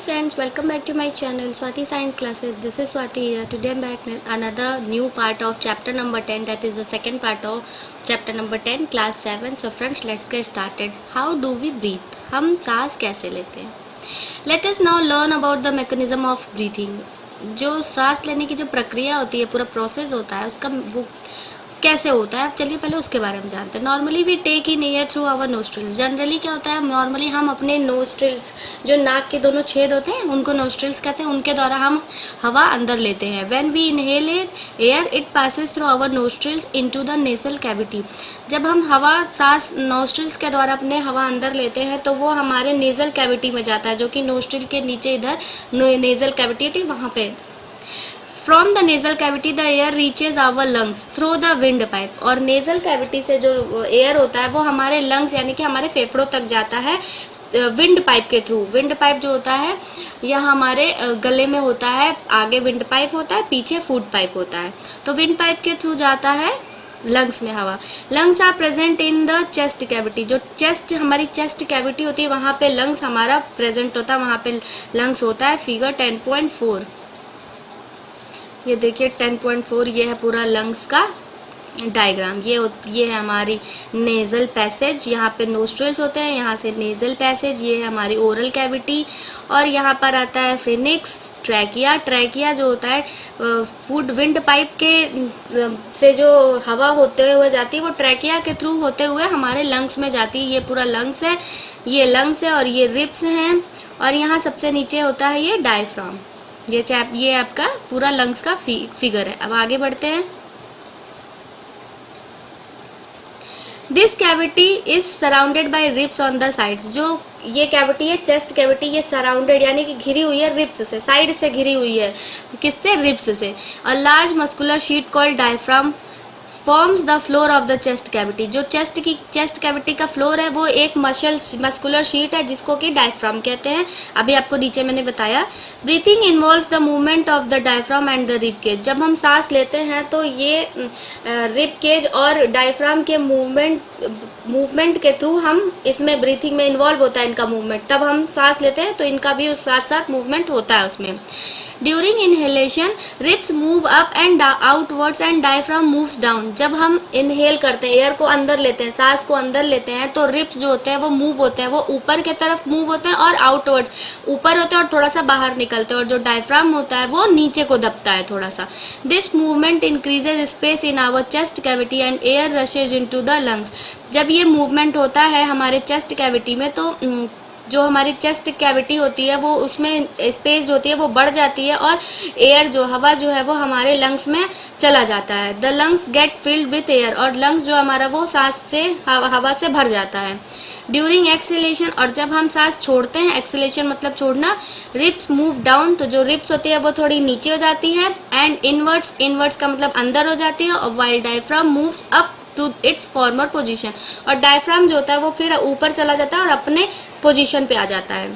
friends, welcome back to my channel Swati Science Classes. This is Swati here. Today I'm back with another new part of chapter number 10, that is the second part of chapter number 10 class 7. So friends, let's get started. How do we breathe? हम सांस कैसे लेते हैं? Let us now learn about the mechanism of breathing. जो सांस लेने की जो प्रक्रिया होती है, पूरा प्रोसेस होता है, उसका वो कैसे होता है, अब चलिए पहले उसके बारे में जानते हैं। Normally we take in air through our nostrils. Generally क्या होता है, नॉर्मली हम अपने नोस्ट्रिल्स, जो नाक के दोनों छेद होते हैं उनको नोस्ट्रिल्स कहते हैं, उनके द्वारा हम हवा अंदर लेते हैं। When we inhale air it passes through our nostrils into the nasal cavity. जब हम हवा सांस नोस्ट्रिल्स के द्वारा अपने हवा अंदर लेते हैं तो वो हमारे नेजल कैविटी में जाता है, जो कि नोस्ट्रिल के नीचे इधर नेजल कैविटी होती है वहाँ पे। From the nasal cavity the air reaches our lungs through the windpipe. और नेजल कैविटी से जो एयर होता है वो हमारे लंग्स यानी कि हमारे फेफड़ों तक जाता है विंड पाइप के थ्रू। विंड पाइप जो होता है यह हमारे गले में होता है, आगे विंड पाइप होता है, पीछे फूड पाइप होता है। तो विंड पाइप के थ्रू जाता है लंग्स में हवा। Lungs are present in the chest cavity. जो चेस्ट हमारी चेस्ट कैविटी होती है वहाँ पे लंग्स हमारा प्रेजेंट होता है, वहाँ पे लंग्स होता है। फिगर 10.4 ये देखिए 10.4, ये है पूरा लंग्स का डायग्राम। ये है हमारी नेज़ल पैसेज, यहाँ पे नोस्ट्रिल्स होते हैं, यहाँ से नेज़ल पैसेज, ये है हमारी ओरल कैविटी, और यहाँ पर आता है फिनिक्स, ट्रैकिया। ट्रैकिया जो होता है फूड विंड पाइप के से जो हवा होते हुए जाती है वो ट्रैकिया के थ्रू होते हुए हमारे लंग्स में जाती है। ये पूरा लंग्स है, ये लंग्स है, और ये रिब्स हैं, और यहाँ सबसे नीचे होता है ये डायफ्राम। ये आपका पूरा लंग्स का फिगर है। अब आगे बढ़ते हैं। This cavity is surrounded by ribs on the sides. जो ये कैविटी है चेस्ट कैविटी, ये सराउंडेड यानी कि घिरी हुई है रिब्स से, साइड से घिरी हुई है। किससे? रिब्स से। A large muscular sheet called diaphragm forms the floor of the chest cavity. जो चेस्ट कैविटी का फ्लोर है वो एक मस्कुलर शीट है जिसको कि डायफ्राम कहते हैं। अभी आपको नीचे मैंने बताया। Breathing involves the movement of the diaphragm and the rib cage. जब हम सांस लेते हैं तो ये रिब केज और डायफ्राम के मूवमेंट के थ्रू हम इसमें ब्रीथिंग में इन्वॉल्व होता है इनका मूवमेंट। तब हम सांस लेते हैं तो इनका भी उस साथ साथ मूवमेंट होता है उसमें। During inhalation ribs move up and outwards and diaphragm moves down. जब हम इनहेल करते हैं, एयर को अंदर लेते हैं, सांस को अंदर लेते हैं, तो रिब्स जो होते हैं वो मूव होते हैं, वो ऊपर की तरफ मूव होते हैं और आउटवर्ड्स ऊपर होते हैं और थोड़ा सा बाहर निकलते हैं, और जो डायफ्राम होता है वो नीचे को दबता है थोड़ा सा। This movement increases space in our chest cavity and air rushes into the lungs. जब ये मूवमेंट होता है हमारे चेस्ट कैविटी में तो जो हमारी चेस्ट कैविटी होती है वो उसमें स्पेस जो होती है वो बढ़ जाती है, और एयर जो हवा जो है वो हमारे लंग्स में चला जाता है। The lungs get filled with air. और लंग्स जो हमारा वो सांस से हवा से भर जाता है। ड्यूरिंग एक्सेलेशन, और जब हम सांस छोड़ते हैं, एक्सेलेशन मतलब छोड़ना, रिब्स मूव डाउन। तो जो रिब्स होती है वो थोड़ी नीचे हो जाती है, एंड इनवर्ड्स का मतलब अंदर हो जाती है, और while diaphragm moves up to its former position. और डायफ्राम जो होता है वो फिर ऊपर चला जाता है और अपने पोजीशन पे आ जाता है।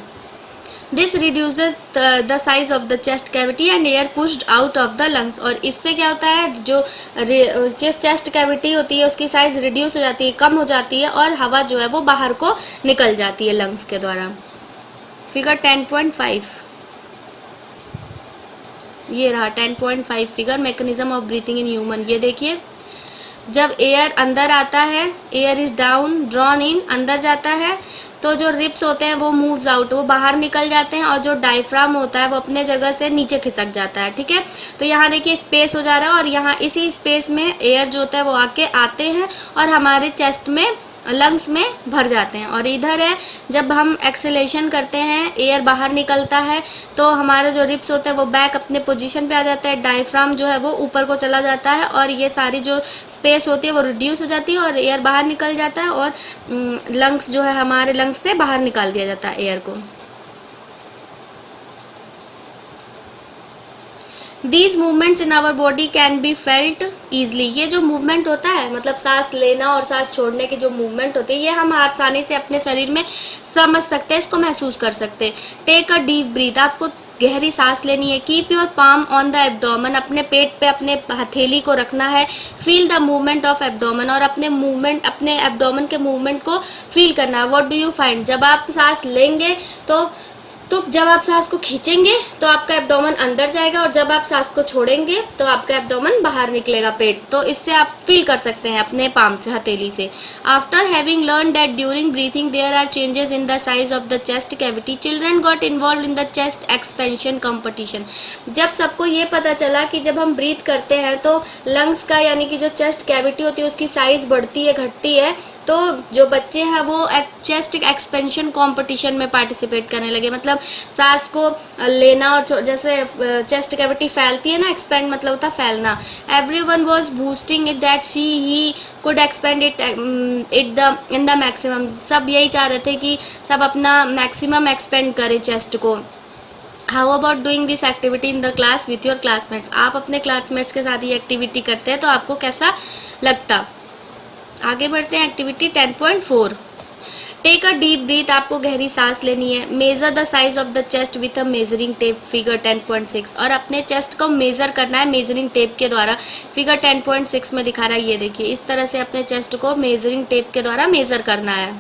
This reduces the size of the chest cavity and air pushed out of the lungs. और इससे क्या होता है, जो चेस्ट कैविटी होती है उसकी साइज रिड्यूस हो जाती है, कम हो जाती है, और हवा जो है वो बाहर को निकल जाती है लंग्स के द्वारा। फिगर 10.5 ये रहा 10.5 figure, mechanism of breathing in human. ये देखिए, जब एयर अंदर आता है, air is down drawn in, अंदर जाता है, तो जो रिब्स होते हैं वो मूव्स आउट, वो बाहर निकल जाते हैं, और जो डायफ्राम होता है वो अपने जगह से नीचे खिसक जाता है। ठीक है, तो यहाँ देखिए स्पेस हो जा रहा है, और यहाँ इसी स्पेस में एयर जो होता है वो आते हैं और हमारे चेस्ट में लंग्स में भर जाते हैं। और इधर है, जब हम एक्सेलेशन करते हैं, एयर बाहर निकलता है, तो हमारे जो रिब्स होते हैं वो बैक अपने पोजीशन पे आ जाता है, डायफ्राम जो है वो ऊपर को चला जाता है, और ये सारी जो स्पेस होती है वो रिड्यूस हो जाती है और एयर बाहर निकल जाता है, और लंग्स जो है हमारे लंग्स से बाहर निकाल दिया जाता है एयर को। These movements in our body can be felt easily। ये जो मूवमेंट होता है, मतलब सांस लेना और सांस छोड़ने की जो मूवमेंट होती है, ये हम आसानी से अपने शरीर में समझ सकते हैं, इसको महसूस कर सकते हैं। Take a deep breath. आपको गहरी सांस लेनी है। Keep your palm on the abdomen. अपने पेट पे अपने हथेली को रखना है। Feel the movement of abdomen. और अपने एब्डोमेन के मूवमेंट को फील करना है। What do you find. जब आप सांस लेंगे तो तो जब आप सांस को खींचेंगे तो आपका एब्डोमेन अंदर जाएगा और जब आप सांस को छोड़ेंगे तो आपका एब्डोमेन बाहर निकलेगा, पेट। तो इससे आप फील कर सकते हैं अपने पाम से, हथेली से। After having learn that during breathing there are changes in the size of the chest cavity, children got involve in the chest expansion competition. जब सबको ये पता चला कि जब हम ब्रीथ करते हैं तो लंग्स का यानी कि जो चेस्ट कैविटी होती है उसकी साइज बढ़ती है, घटती है, तो जो बच्चे हैं वो चेस्ट एक्सपेंशन कंपटीशन में पार्टिसिपेट करने लगे। मतलब सांस को लेना और जैसे चेस्ट कैविटी फैलती है ना, एक्सपेंड मतलब होता फैलना। Everyone was boosting it that she he could expand it in the maximum. सब यही चाह रहे थे कि सब अपना मैक्सिमम एक्सपेंड करें चेस्ट को। How about doing this activity in the class with your classmates. आप अपने क्लासमेट्स के साथ ये एक्टिविटी करते हैं तो आपको कैसा लगता। आगे बढ़ते हैं activity 10.4। Take a deep breath, आपको गहरी सांस लेनी है। Measure the size of the chest with a measuring tape, figure 10.6। और अपने चेस्ट को मेजर करना है मेजरिंग टेप के द्वारा। फिगर 10.6 में दिखा रहा है, ये देखिए, इस तरह से अपने चेस्ट को मेजरिंग टेप के द्वारा मेजर करना है।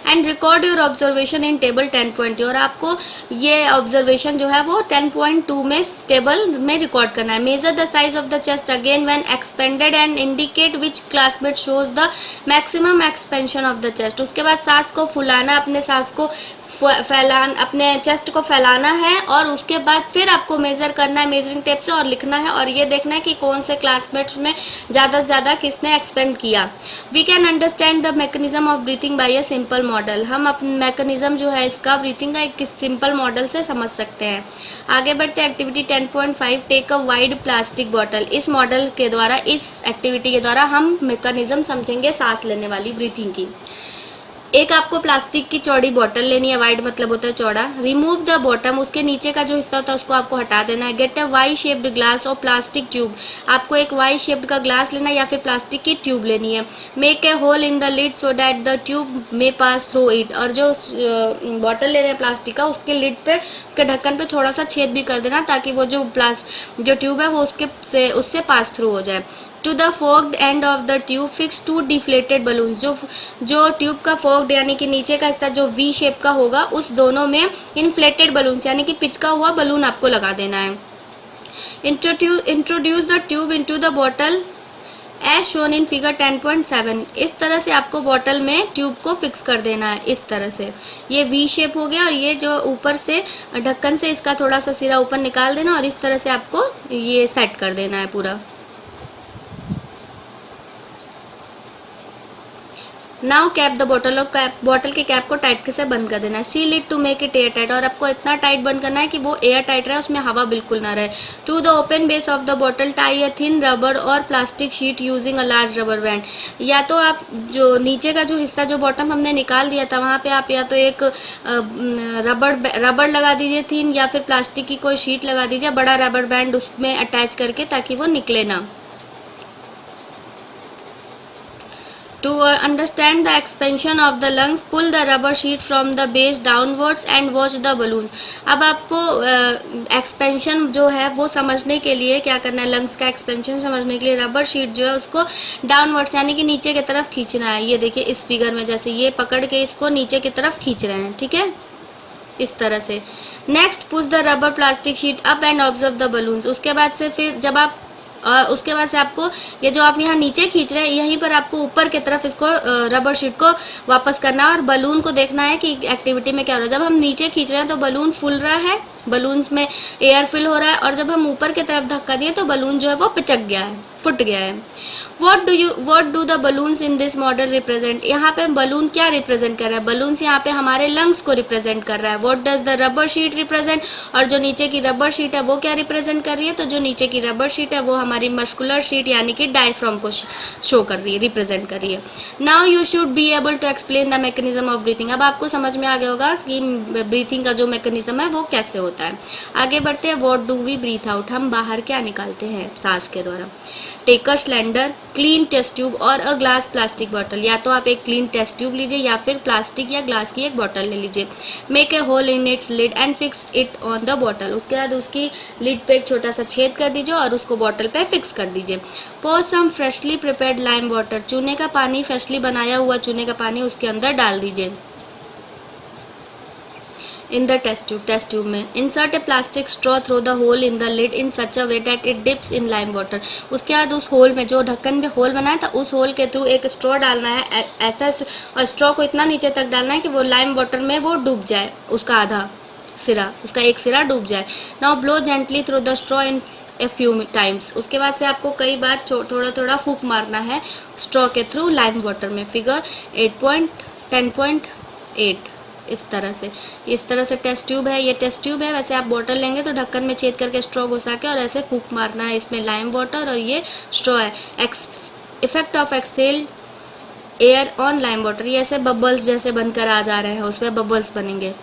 And record your observation in table 10.2। और आपको ये ऑब्जर्वेशन जो है वो 10.2 में टेबल में रिकॉर्ड करना है। Measure the size of the chest again when expanded and indicate which classmate shows the maximum expansion of the chest. उसके बाद सांस को फुलाना, अपने सांस को फैलाना, अपने चेस्ट को फैलाना है और उसके बाद फिर आपको मेजर करना है मेजरिंग टेप से और लिखना है और ये देखना है कि कौन से क्लासमेट्स में ज़्यादा से ज़्यादा किसने एक्सपेंड किया। We can understand the mechanism of breathing by a simple model. हम अपने मैकेनिज्म जो है इसका ब्रीथिंग का एक सिंपल मॉडल से समझ सकते हैं। आगे बढ़ते हैं activity 10.5। Take a wide plastic bottle. इस मॉडल के द्वारा, इस एक्टिविटी के द्वारा हम मैकेनिज्म समझेंगे सांस लेने वाली ब्रीथिंग की। एक आपको प्लास्टिक की चौड़ी बोतल लेनी है, वाइड मतलब होता है चौड़ा। रिमूव द बॉटम, उसके नीचे का जो हिस्सा होता है उसको आपको हटा देना है। Get a Y shaped glass और प्लास्टिक ट्यूब, आपको एक वाई शेप्ड का ग्लास लेना है या फिर प्लास्टिक की ट्यूब लेनी है। Make a hole in the lid so that the tube may pass through it, और जो बॉटल ले रहे हैं प्लास्टिक का उसके लिड पे, उसके ढक्कन पे थोड़ा सा छेद भी कर देना ताकि वो जो ट्यूब है वो उससे पास थ्रू हो जाए। To the forked end of the tube fix 2 deflated balloon, जो ट्यूब का फोक्ड यानी कि नीचे का हिस्सा जो वी शेप का होगा उस दोनों में इन्फ्लेटेड बलून्स यानी कि पिचका हुआ बलून आपको लगा देना है। Introduce the tube into the bottle as shown in figure 10.7। इस तरह से आपको बॉटल में ट्यूब को फिक्स कर देना है। इस तरह से ये वी शेप हो गया और ये जो ऊपर से ढक्कन से इसका थोड़ा सा सिरा ऊपर निकाल देना और इस तरह से आपको ये सेट कर देना है पूरा। नाउ कैप द बॉटल, और बॉटल के कैप को टाइट से बंद कर देना है। Seal it to make it airtight, और आपको इतना टाइट बंद करना है कि वो एयर टाइट रहे, उसमें हवा बिल्कुल ना रहे। To the open base of the bottle tie a thin rubber और plastic sheet using a large rubber band. या तो आप जो नीचे का जो हिस्सा जो बॉटम हमने निकाल दिया था वहाँ पे आप या तो एक रबर लगा दीजिए थिन, या फिर प्लास्टिक की कोई शीट लगा दीजिए बड़ा रबर बैंड उसमें अटैच करके, ताकि वो निकले ना। To understand the expansion of the lungs, pull the rubber sheet from the base downwards and watch the balloons। अब आपको एक्सपेंशन जो है वो समझने के लिए क्या करना है, लंग्स का एक्सपेंशन समझने के लिए रबर शीट जो है उसको डाउनवर्ड्स यानी कि नीचे की तरफ खींचना है। ये देखिए इस फिगर में जैसे ये पकड़ के इसको नीचे की तरफ खींच रहे हैं, ठीक है, इस तरह से। Next push the rubber plastic sheet up and observe the balloons. उसके बाद से फिर जब आप उसके बाद से आपको ये जो आप यहाँ नीचे खींच रहे हैं यहीं पर आपको ऊपर की तरफ इसको रबर शीट को वापस करना है और बलून को देखना है कि एक्टिविटी में क्या हो रहा है। जब हम नीचे खींच रहे हैं तो बलून फूल रहा है, बलून्स में एयर फिल हो रहा है, और जब हम ऊपर की तरफ धक्का दिए तो बलून जो है वो पिचक गया है, फुट गया है। What do the balloons in this model represent. यहाँ पे बलून क्या रिप्रेजेंट कर रहा है, बलून्स यहाँ पे हमारे लंग्स को रिप्रेजेंट कर रहा है। What does the rubber sheet represent, और जो नीचे की रबर शीट है वो क्या रिप्रेजेंट कर रही है, तो जो नीचे की रबर शीट है वो हमारी मस्कुलर शीट यानी कि डायफ्राम को शो कर रही है, रिप्रेजेंट कर रही है। Now you should be able to explain the mechanism of breathing. अब आपको समझ में आ गया होगा कि ब्रीथिंग का जो मैकेनिज्म है वो कैसे होता है। आगे बढ़ते हैं। What do we breathe out, हम बाहर क्या निकालते हैं सांस के द्वारा। Take a slender clean test tube और अ ग्लास प्लास्टिक बॉटल, या तो आप एक क्लीन टेस्ट ट्यूब लीजिए या फिर प्लास्टिक या ग्लास की एक बॉटल ले लीजिए। Make a hole in its lid and fix it on the bottle, उसके बाद उसकी लिड पे एक छोटा सा छेद कर दीजिए और उसको बॉटल पे फिक्स कर दीजिए। पोर सम फ्रेशली प्रिपेयर्ड लाइम वाटर, चूने का पानी, फ्रेशली बनाया हुआ चूने का पानी उसके अंदर डाल दीजिए। इन द टेस्ट ट्यूब में। Insert a plastic straw through the hole in the lid in such a way that it dips in lime water. उसके बाद उस होल में, जो ढक्कन में होल बनाया था, उस होल के थ्रू एक स्ट्रॉ डालना है ऐसा, और स्ट्रॉ को इतना नीचे तक डालना है कि वो लाइम वाटर में वो डूब जाए, उसका आधा सिरा, उसका एक सिरा डूब जाए। Now blow gently through the straw in a few times. उसके बाद से आपको कई बार थोड़ा थोड़ा फूंक मारना है स्ट्रॉ के थ्रू लाइम वाटर में। फिगर 8.10.8 इस तरह से टेस्ट ट्यूब है। ये टेस्ट ट्यूब है। वैसे आप बॉटल लेंगे तो ढक्कन में छेद करके स्ट्रॉ घुसा के और ऐसे फूंक मारना है। इसमें लाइम वाटर और ये स्ट्रॉ है। Effect of exhaled air on lime water, ये ऐसे बबल्स जैसे बनकर आ जा रहे हैं, उसमें बबल्स बनेंगे।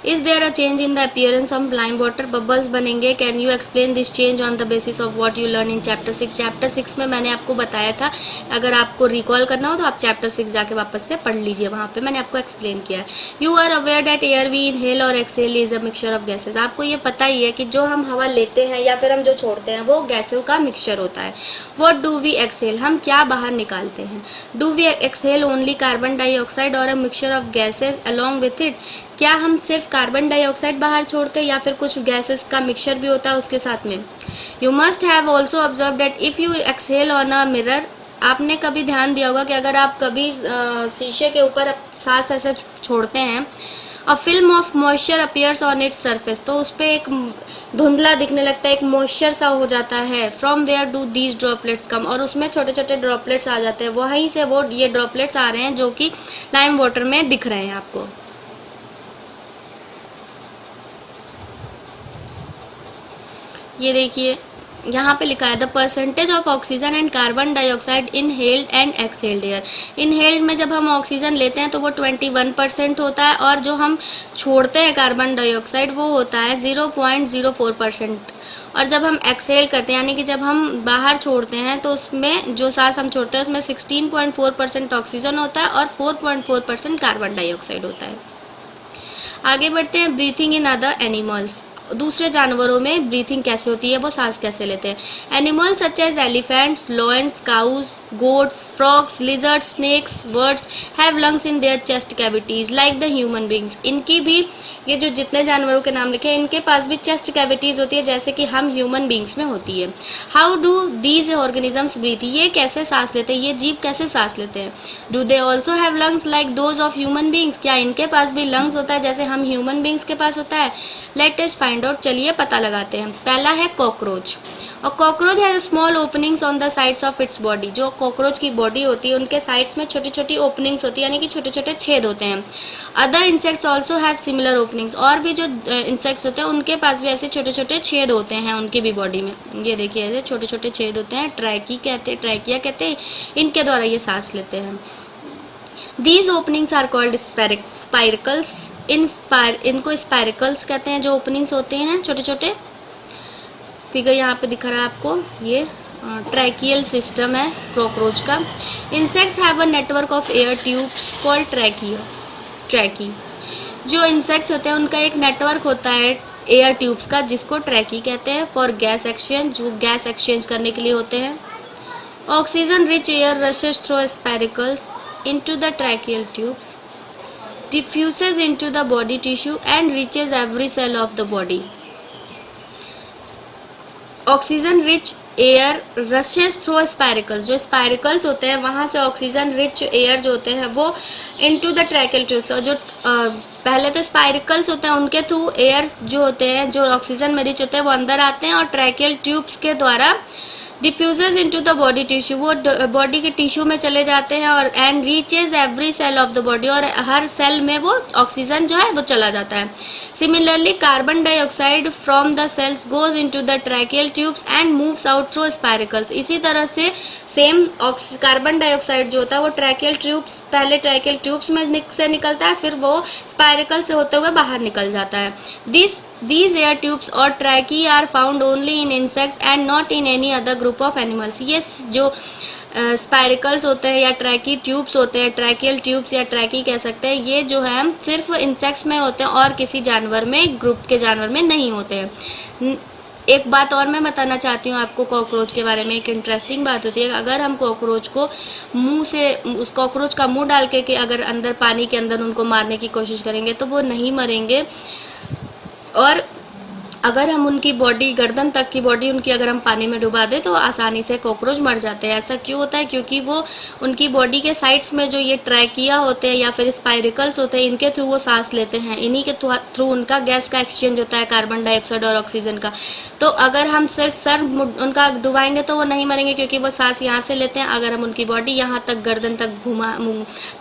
Is there a change in the appearance of lime water, bubbles बनेंगे। Can you explain this change on the basis of what you learn in chapter 6। Chapter 6 में मैंने आपको बताया था, अगर आपको रिकॉल करना हो तो आप चैप्टर 6 जाके वापस से पढ़ लीजिए, वहाँ पे मैंने आपको एक्सप्लेन किया है। You are aware that air we inhale और exhale is a mixture of gases. आपको ये पता ही है कि जो हम हवा लेते हैं या फिर हम जो छोड़ते हैं वो गैसों का मिक्सचर होता है। व्हाट डू वी एक्सहेल, हम क्या बाहर निकालते हैं। Do we exhale only carbon dioxide और a mixture of gases along with it, क्या हम सिर्फ कार्बन डाइऑक्साइड बाहर छोड़ते हैं या फिर कुछ गैसेस का मिक्सचर भी होता है उसके साथ में। You must have also observe that if you exhale on a mirror, आपने कभी ध्यान दिया होगा कि अगर आप कभी शीशे के ऊपर सांस ऐसे छोड़ते हैं, a film of moisture appears on its surface, तो उस पर एक धुंधला दिखने लगता है, एक मॉइस्चर सा हो जाता है। From where do these droplets come, और उसमें छोटे छोटे ड्रॉपलेट्स आ जाते हैं, वहीं से वो ये ड्रॉपलेट्स आ रहे हैं जो कि लाइम वाटर में दिख रहे हैं आपको। ये देखिए यहाँ पे लिखा है the percentage of oxygen and carbon dioxide inhaled and exhaled air. Inhaled में जब हम ऑक्सीजन लेते हैं तो वो 21% होता है, और जो हम छोड़ते हैं कार्बन डाइऑक्साइड वो होता है 0.04%। और जब हम एक्सहेल करते हैं, यानी कि जब हम बाहर छोड़ते हैं, तो उसमें जो सांस हम छोड़ते हैं उसमें 16.4% ऑक्सीजन होता है और 4.4% कार्बन डाइऑक्साइड होता है। आगे बढ़ते हैं, ब्रीथिंग इन अदर एनिमल्स। दूसरे जानवरों में ब्रीथिंग कैसे होती है, वो सांस कैसे लेते हैं। Animals such as elephants, lions, cows, goats, frogs, lizards, snakes, birds have lungs in their chest cavities like the human beings. इनकी भी, ये जो जितने जानवरों के नाम लिखे हैं, इनके पास भी चेस्ट कैविटीज होती है जैसे कि हम ह्यूमन बींग्स में होती है। How do these organisms breathe, ये कैसे सांस लेते हैं, ये जीव कैसे सांस लेते हैं। Do they also have lungs like those of human beings, क्या इनके पास भी लंग्स होता है जैसे हम ह्यूमन बींग्स के पास होता है। लेट अस फाइंड आउट, चलिए पता लगाते हैं। पहला है कॉकरोच, और cockroach has small openings on the sides of its body. जो कॉकरोच की बॉडी होती है उनके साइड्स में छोटी छोटी ओपनिंग्स होती है, यानी कि छोटे छोटे छेद होते हैं। Other insects also have similar openings, और भी जो इंसेक्ट्स होते हैं उनके पास भी ऐसे छोटे छोटे छेद होते हैं उनकी भी बॉडी में। ये देखिए ऐसे छोटे छोटे छेद होते हैं, ट्रैकिया कहते हैं, इनके द्वारा ये सांस लेते हैं। These openings are called spiracles. इनको स्पाइरिकल्स कहते हैं, जो ओपनिंग्स होते हैं छोटे छोटे। फिगर यहाँ पे दिख रहा है आपको, ये ट्रैकियल सिस्टम है कॉकरोच का। Insects have a network of air tubes called ट्रैकी। जो इंसेक्ट्स होते हैं उनका एक नेटवर्क होता है एयर ट्यूब्स का, जिसको ट्रैकी कहते हैं। फॉर गैस एक्सचेंज, जो गैस एक्सचेंज करने के लिए होते हैं। Oxygen rich air rashes through spiracles into the tracheal tubes, diffuses into the body tissue and reaches every cell of the body. Oxygen rich air rashes through spiracles, जो spiracles होते हैं वहाँ से ऑक्सीजन रिच एयर जो होते हैं वो into the tracheal tubes, और जो पहले तो स्पाइरिकल्स होते हैं उनके थ्रू एयर जो होते हैं, जो ऑक्सीजन में रिच होते हैं वो अंदर आते हैं, और ट्रैकियल ट्यूब्स के द्वारा diffuses into the body tissue, वो बॉडी के टिश्यू में चले जाते हैं, और and reaches every cell of the body, और हर सेल में वो ऑक्सीजन जो है वो चला जाता है। Similarly carbon dioxide from the cells goes into the tracheal tubes and moves out through spiracles. इसी तरह से सेम कार्बन डाइऑक्साइड जो होता है वो ट्रैकियल ट्यूब्स, पहले ट्रैकियल ट्यूब्स में से निकलता है, फिर वो स्पाइरिकल से होते हुए बाहर निकल जाता है। These air tubes और ट्रैकी are found only in insects and not in any other group of animals. ये जो स्पाइरिकल्स होते हैं या ट्रैकी ट्यूब्स होते हैं, ट्रैकियल ट्यूब्स या ट्रैकी कह सकते हैं, ये जो है सिर्फ इंसेक्ट्स में होते हैं और किसी जानवर में, ग्रुप के जानवर में नहीं होते हैं। एक बात और मैं बताना चाहती हूँ आपको कॉकरोच के बारे में। एक इंटरेस्टिंग बात होती है, अगर हम कॉकरोच को मुंह से, उस कॉकरोच का मुंह डाल के अगर अंदर पानी के अंदर उनको मारने की कोशिश करेंगे तो वो नहीं मरेंगे। और अगर हम उनकी बॉडी, गर्दन तक की बॉडी उनकी अगर हम पानी में डुबा दें तो आसानी से कॉकरोच मर जाते हैं। ऐसा क्यों होता है? क्योंकि वो उनकी बॉडी के साइड्स में जो ये ट्रैकिया होते हैं या फिर स्पाइरिकल्स होते हैं, इनके थ्रू वो सांस लेते हैं। इन्हीं के थ्रू उनका गैस का एक्सचेंज होता है, कार्बन डाइऑक्साइड और ऑक्सीजन का। तो अगर हम सिर्फ सर उनका डुबाएंगे तो वो नहीं मरेंगे, क्योंकि वो सांस यहाँ से लेते हैं। अगर हम उनकी बॉडी यहाँ तक, गर्दन तक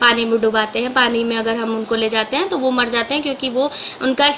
पानी में डुबाते हैं, पानी में अगर हम उनको ले जाते हैं तो वो मर जाते हैं, क्योंकि वो उनका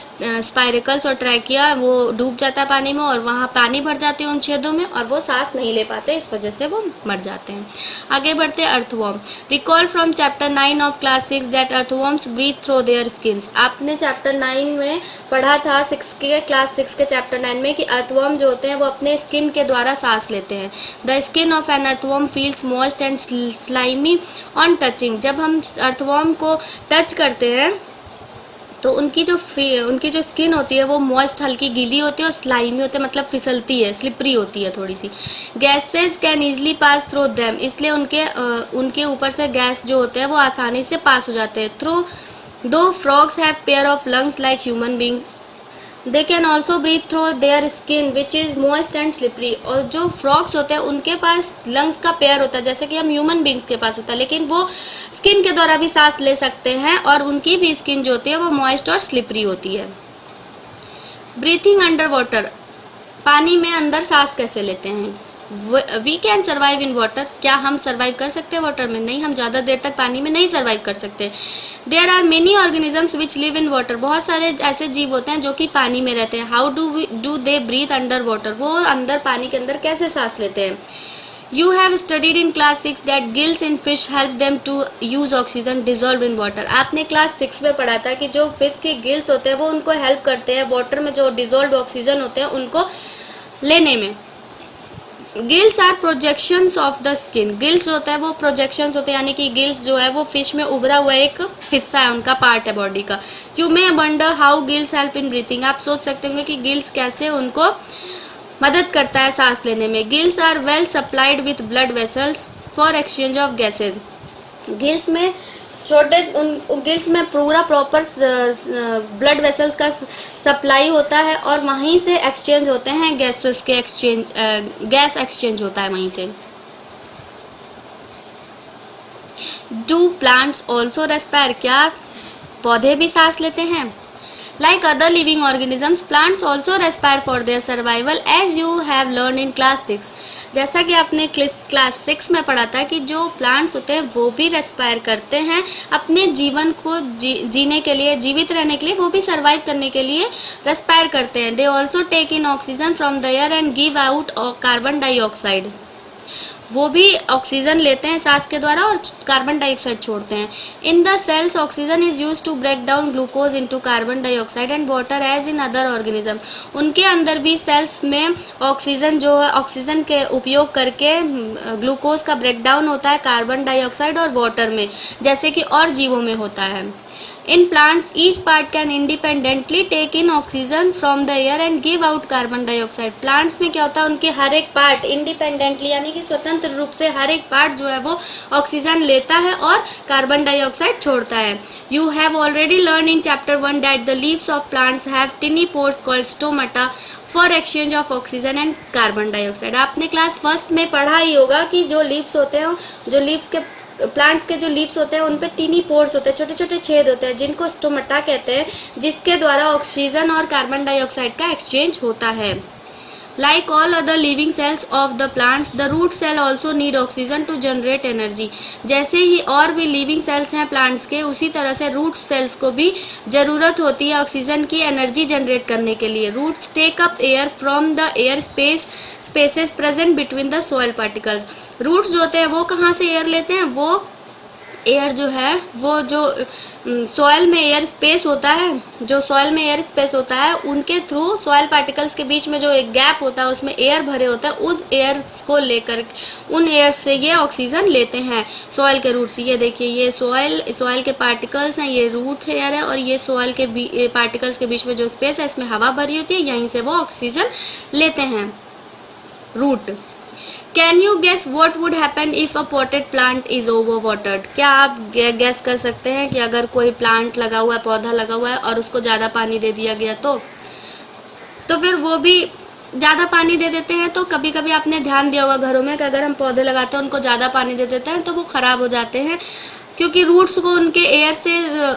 स्पाइरिकल्स और ट्रैकिया वो डूब जाता है पानी में और वहाँ पानी भर जाते हैं उन छेदों में और वो सांस नहीं ले पाते, इस वजह से वो मर जाते हैं। आगे बढ़ते हैं, earthworm. Recall from chapter 9 of class 6 that earthworms breathe through their skins. आपने चैप्टर 9 में पढ़ा था, क्लास 6 के चैप्टर 9 में, कि अर्थवॉर्म जो होते हैं वो अपने स्किन के द्वारा सांस लेते हैं। The skin of an earthworm feels moist and slimy on touching. जब हम अर्थवॉर्म को टच करते हैं तो उनकी जो स्किन होती है वो मॉइस्ट, हल्की गीली होती है और स्लाइमी होती है, मतलब फिसलती है, स्लिपरी होती है थोड़ी सी। Gases can easily pass through them, इसलिए उनके ऊपर से गैस जो होते हैं वो आसानी से पास हो जाते हैं। थ्रू दो frogs have pair of lungs like human beings, they can also breathe through their skin which is moist and slippery. और जो फ्रॉग्स होते हैं उनके पास लंग्स का पेयर होता है, जैसे कि हम ह्यूमन बींग्स के पास होता है, लेकिन वो स्किन के द्वारा भी सांस ले सकते हैं और उनकी भी स्किन जो होती है वो मॉइस्ट और स्लिपरी होती है। ब्रीथिंग अंडर वाटर, पानी में अंदर सांस कैसे लेते हैं? We can survive in water, क्या हम सर्वाइव कर सकते हैं वाटर में? नहीं, हम ज़्यादा देर तक पानी में नहीं सर्वाइव कर सकते। There are many organisms which live in water, बहुत सारे ऐसे जीव होते हैं जो कि पानी में रहते हैं। How do they breathe under water, वो अंदर पानी के अंदर कैसे सांस लेते हैं? You have studied in class 6 that gills in fish help them to use oxygen dissolve in water. आपने क्लास 6 में पढ़ा था कि जो फिश के गिल्स होते हैं वो उनको हेल्प करते हैं वाटर में जो डिजोल्व ऑक्सीजन होते हैं उनको लेने में। Gills are projections of the skin, gills होता है वो प्रोजेक्शंस होते हैं, यानी कि गिल्स जो है वो फिश में उभरा हुआ एक हिस्सा है, उनका पार्ट है बॉडी का। You may wonder how gills help in breathing, आप सोच सकते होंगे कि गिल्स कैसे उनको मदद करता है सांस लेने में। Gills are well supplied with blood vessels for exchange of gases, gills में गिल्स में पूरा प्रॉपर ब्लड वेसल्स का सप्लाई होता है और वहीं से एक्सचेंज होते हैं गैसेस के गैस एक्सचेंज होता है वहीं से। डू प्लांट्स ऑल्सो रेस्पायर, क्या पौधे भी सांस लेते हैं? Like other living organisms, plants also respire for their survival, as you have learned in class 6. जैसा कि आपने क्लास 6 में पढ़ा था कि जो प्लांट्स होते हैं वो भी रेस्पायर करते हैं अपने जीवन को जीने के लिए, जीवित रहने के लिए, वो भी सर्वाइव करने के लिए रेस्पायर करते हैं। They also take in oxygen from the air and give out carbon dioxide, वो भी ऑक्सीजन लेते हैं सांस के द्वारा और कार्बन डाइऑक्साइड छोड़ते हैं। In the cells oxygen is use to break down glucose into carbon dioxide and water as in other organism. उनके अंदर भी सेल्स में ऑक्सीजन जो है, ऑक्सीजन के उपयोग करके ग्लूकोज का ब्रेक डाउन होता है कार्बन डाइऑक्साइड और वाटर में, जैसे कि और जीवों में होता है। In plants, each part can independently take in oxygen from the air and give out carbon dioxide. Plants में क्या होता है, उनके हर एक पार्ट इंडिपेंडेंटली यानी कि स्वतंत्र रूप से हर एक पार्ट जो है वो ऑक्सीजन लेता है और कार्बन डाइऑक्साइड छोड़ता है। You have already learned in chapter 1 that the leaves of plants have tiny pores called stomata for exchange of oxygen and carbon dioxide. आपने क्लास 1 में पढ़ा ही होगा कि जो लीव्स होते हैं, जो लीव्स के प्लांट्स के जो लीव्स होते हैं उन पे टीनी पोर्स होते हैं, छोटे छोटे छेद होते हैं जिनको स्टोमेटा कहते हैं, जिसके द्वारा ऑक्सीजन और कार्बन डाइऑक्साइड का एक्सचेंज होता है। Like all other living cells of the plants, the root cell also need oxygen to generate energy. जैसे ही और भी लिविंग सेल्स हैं प्लांट्स के, उसी तरह से रूट सेल्स को भी ज़रूरत होती है ऑक्सीजन की एनर्जी जनरेट करने के लिए। Roots take up air from the air spaces present between the soil particles. Roots जो होते हैं वो कहाँ से एयर लेते हैं? वो एयर जो है वो जो सॉइल में एयर स्पेस होता है, जो सॉइल में एयर स्पेस होता है उनके थ्रू सॉइल पार्टिकल्स के बीच में जो एक गैप होता है उसमें एयर भरे होता है, उन एयर को लेकर उन एयर से ये ऑक्सीजन लेते हैं सॉइल के रूट से। ये देखिए ये सॉइल के पार्टिकल्स हैं, ये रूट एयर है, और ये सॉइल के पार्टिकल्स के बीच में जो स्पेस है इसमें हवा भरी होती है, यहीं से वो ऑक्सीजन लेते हैं root. Can you guess what would happen if a potted plant is overwatered? क्या आप गैस कर सकते हैं कि अगर कोई प्लांट लगा हुआ है, पौधा लगा हुआ है और उसको ज़्यादा पानी दे दिया गया तो फिर वो भी ज़्यादा पानी दे देते हैं। तो कभी कभी आपने ध्यान दिया होगा घरों में कि अगर हम पौधे लगाते हैं उनको ज़्यादा पानी दे देते हैं तो वो ख़राब हो जाते हैं, क्योंकि रूट्स को उनके एयर से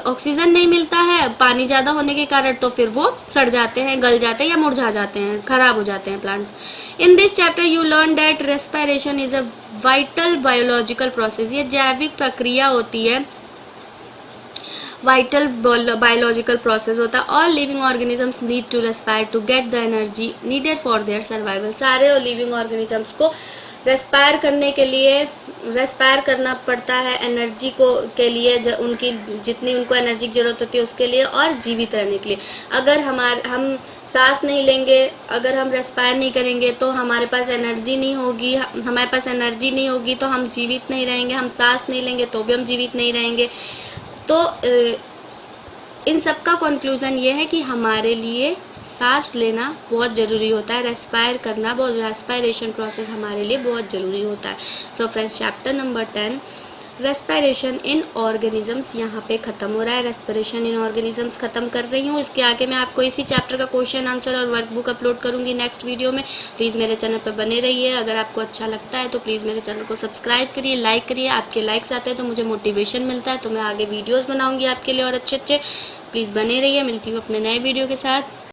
ऑक्सीजन नहीं मिलता है पानी ज़्यादा होने के कारण, तो फिर वो सड़ जाते हैं, गल जाते हैं या मुरझा जाते हैं, खराब हो जाते हैं plants. In this chapter you learn that respiration is a vital biological process. ये जैविक प्रक्रिया होती है, वाइटल बायोलॉजिकल प्रोसेस होता है। All living organisms need to respire to get the energy needed for their survival. सारे लिविंग ऑर्गेनिजम्स को respire करने के लिए रेस्पायर करना पड़ता है एनर्जी को के लिए, उनकी जितनी उनको एनर्जी की जरूरत होती है उसके लिए और जीवित रहने के लिए। अगर हम सांस नहीं लेंगे, अगर हम रेस्पायर नहीं करेंगे तो हमारे पास एनर्जी नहीं होगी, हमारे पास एनर्जी नहीं होगी तो हम जीवित नहीं रहेंगे, हम सांस नहीं लेंगे तो भी हम जीवित नहीं रहेंगे। तो इन सब का कंक्लूज़न ये है कि हमारे लिए सांस लेना बहुत ज़रूरी होता है, रेस्पायर करना बहुत, रेस्पायरेशन प्रोसेस हमारे लिए बहुत ज़रूरी होता है। So friends, chapter number 10 respiration in organisms यहाँ पे ख़त्म हो रहा है। रेस्पिरेशन इन ऑर्गेनिजम्स ख़त्म कर रही हूँ। इसके आगे मैं आपको इसी चैप्टर का क्वेश्चन आंसर और वर्कबुक अपलोड करूँगी नेक्स्ट वीडियो में। प्लीज़ मेरे चैनल पर बने रहिए। अगर आपको अच्छा लगता है तो प्लीज़ मेरे चैनल को सब्सक्राइब करिए, लाइक करिए। आपके लाइक्स आते हैं तो मुझे मोटिवेशन मिलता है, तो मैं आगे वीडियोज़ बनाऊँगी आपके लिए और अच्छे। प्लीज़ बने रहिए। मिलती हूँ अपने नए वीडियो के साथ।